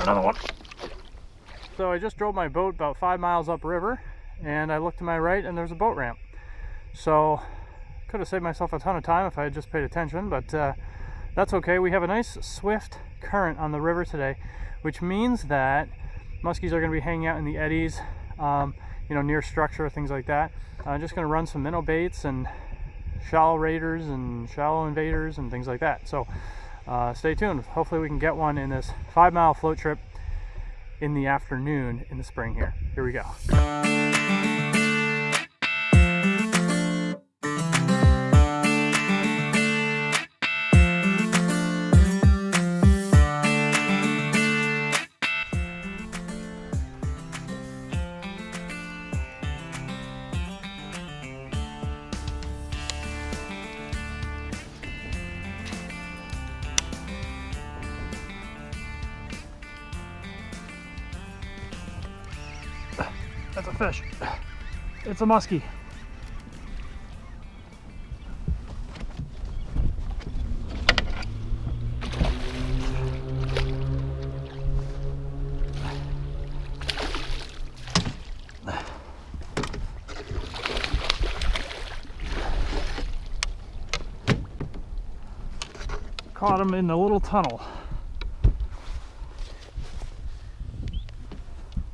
Another one. So I just drove my boat about 5 miles upriver, and I looked to my right and there's a boat ramp. So could have saved myself a ton of time if I had just paid attention, but that's okay. We have a nice swift current on the river today, which means that muskies are going to be hanging out in the eddies, you know, near structure, things like that. I'm just going to run some minnow baits and shallow raiders and shallow invaders and things like that. So stay tuned. Hopefully we can get one in this 5-mile float trip in the afternoon in the spring here. Here we go. That's a fish. It's a muskie. Caught him in the little tunnel.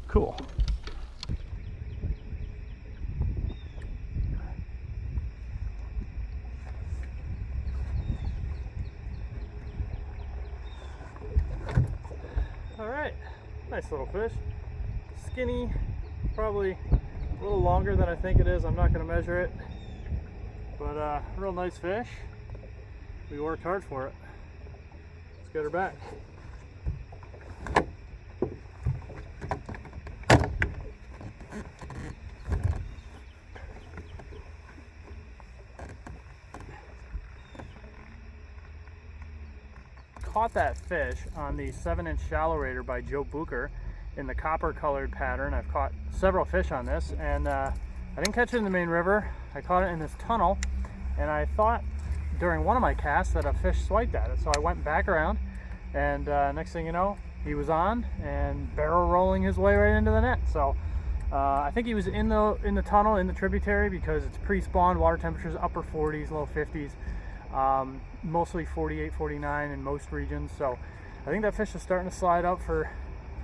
Cool. All right, nice little fish. Skinny, probably a little longer than I think it is. I'm not going to measure it, but real nice fish. We worked hard for it. Let's get her back. Caught that fish on the 7-inch shallow raider by Joe Bucher in the copper colored pattern. I've caught several fish on this, and I didn't catch it in the main river. I caught it in this tunnel, and I thought during one of my casts that a fish swiped at it, so I went back around, and next thing you know, he was on and barrel rolling his way right into the net. So I think he was in the tunnel, in the tributary, because it's pre-spawn, water temperatures upper 40s, low 50s. Mostly 48, 49 in most regions. So I think that fish is starting to slide up for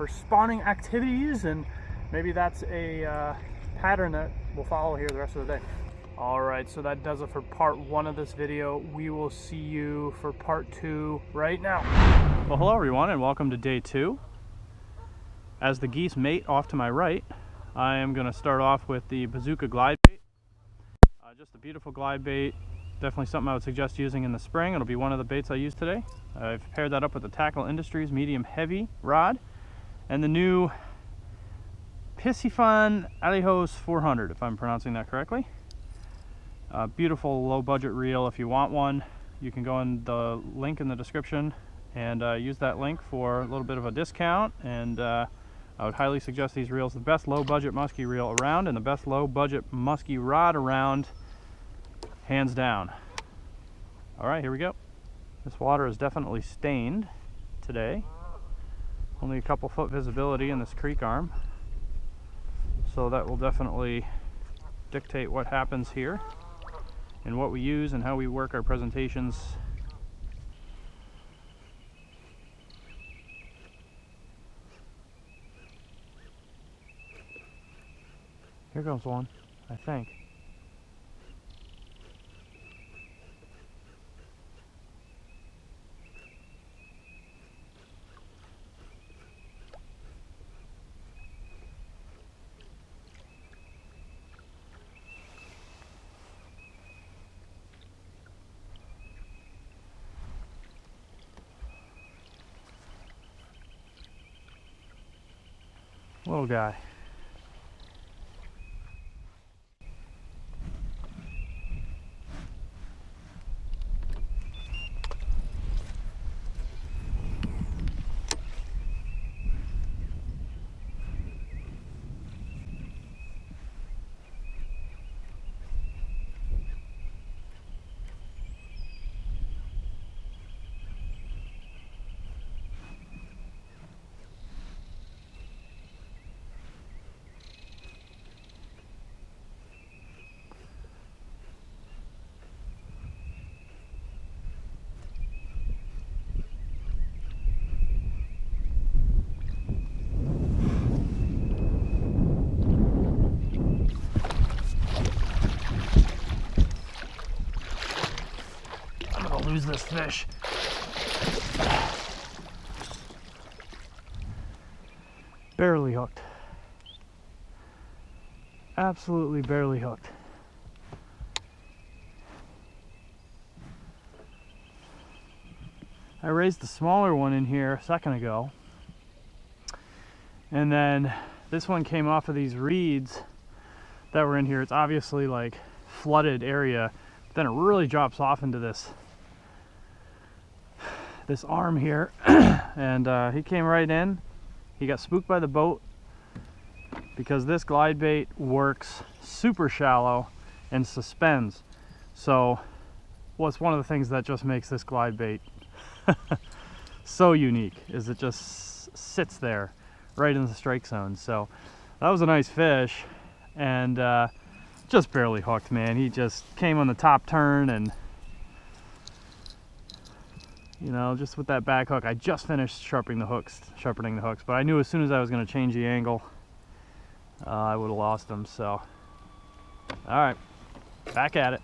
spawning activities, and maybe that's a pattern that we'll follow here the rest of the day. Alright, so that does it for part 1 of this video. We will see you for part 2 right now. Well, hello everyone, and welcome to day 2. As the geese mate off to my right, I am going to start off with the Bazooka glide bait. Just a beautiful glide bait. Definitely something I would suggest using in the spring. It'll be one of the baits I use today. I've paired that up with the Tackle Industries medium heavy rod and the new Piscifun Alejos 400, if I'm pronouncing that correctly. Beautiful low budget reel. If you want one, you can go in the link in the description and use that link for a little bit of a discount. And I would highly suggest these reels. The best low budget musky reel around, and the best low budget musky rod around, hands down. All right, here we go. This water is definitely stained today. Only a couple foot visibility in this creek arm, so that will definitely dictate what happens here and what we use and how we work our presentations. Here goes one, I think. Little guy. lose this fish. Barely hooked. Absolutely barely hooked. I raised the smaller one in here a second ago, and then this one came off of these reeds that were in here. It's obviously like flooded area, but then it really drops off into this arm here. And he came right in. He got spooked by the boat because this glide bait works super shallow and suspends. So, well, it's one of the things that just makes this glide bait so unique, is it just sits there right in the strike zone. So that was a nice fish, and just barely hooked, man. He just came on the top turn, and you know, just with that back hook. I just finished sharpening the hooks, but I knew as soon as I was going to change the angle, I would have lost them. So, all right, back at it.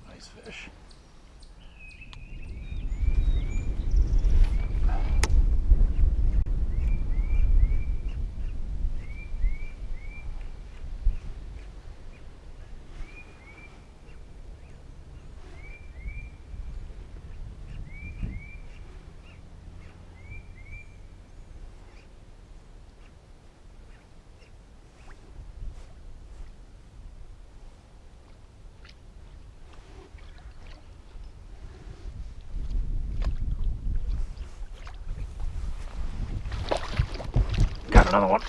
Nice fish. Got another one.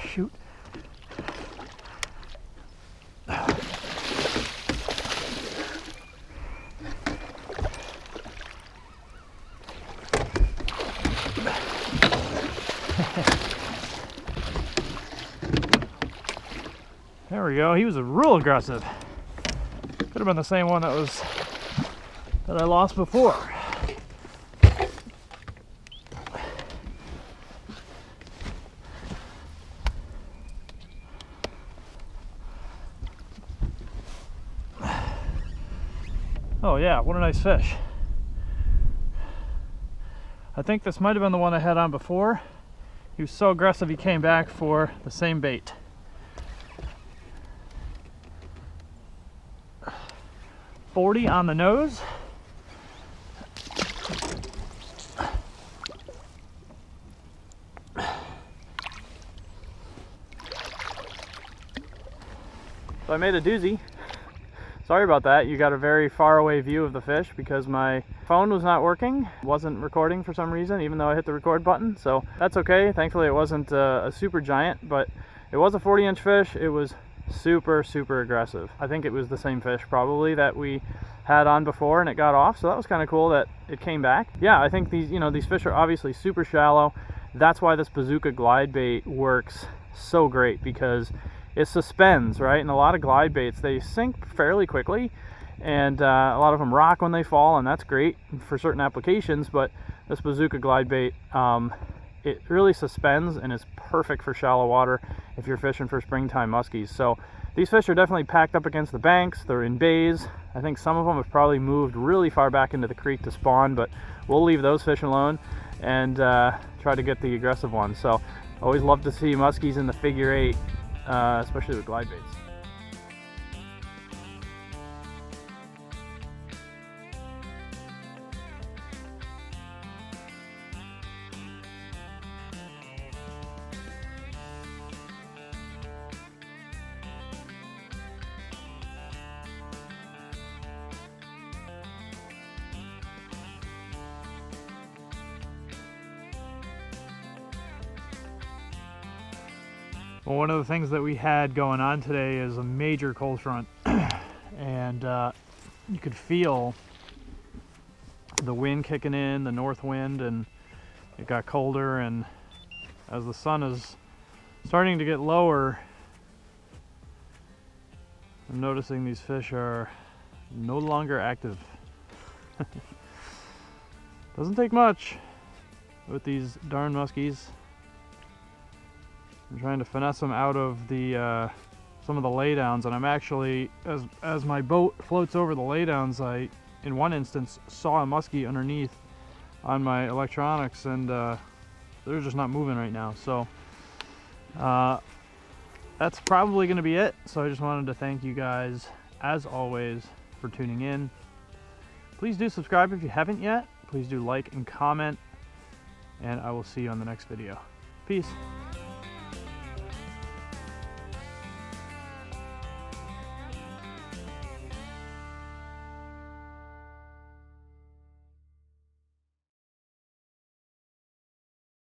Shoot. There we go. He was real aggressive. Could have been the same one that I lost before. Oh yeah, what a nice fish. I think this might have been the one I had on before. He was so aggressive he came back for the same bait. $40 on the nose. So I made a doozy. Sorry about that. You got a very far away view of the fish because my phone was not working. Wasn't recording for some reason, even though I hit the record button. So that's okay. Thankfully it wasn't a super giant, but it was a 40-inch fish. It was super aggressive. I think it was the same fish probably that we had on before, and it got off. So that was kind of cool that it came back. Yeah, I think these fish are obviously super shallow. That's why this bazooka glide bait works so great, because it suspends, right? And a lot of glide baits, they sink fairly quickly, and a lot of them rock when they fall, and that's great for certain applications. But this bazooka glide bait, it really suspends and is perfect for shallow water if you're fishing for springtime muskies. So these fish are definitely packed up against the banks. They're in bays. I think some of them have probably moved really far back into the creek to spawn, but we'll leave those fish alone and try to get the aggressive ones. So always love to see muskies in the figure 8, especially with glide baits. Well, one of the things that we had going on today is a major cold front, and you could feel the wind kicking in, the north wind, and it got colder, and as the sun is starting to get lower, I'm noticing these fish are no longer active. Doesn't take much with these darn muskies. I'm trying to finesse them out of the some of the laydowns, and I'm actually, as my boat floats over the laydowns, I in one instance saw a muskie underneath on my electronics, and they're just not moving right now. So that's probably going to be it. So I just wanted to thank you guys, as always, for tuning in. Please do subscribe if you haven't yet. Please do like and comment, and I will see you on the next video. Peace.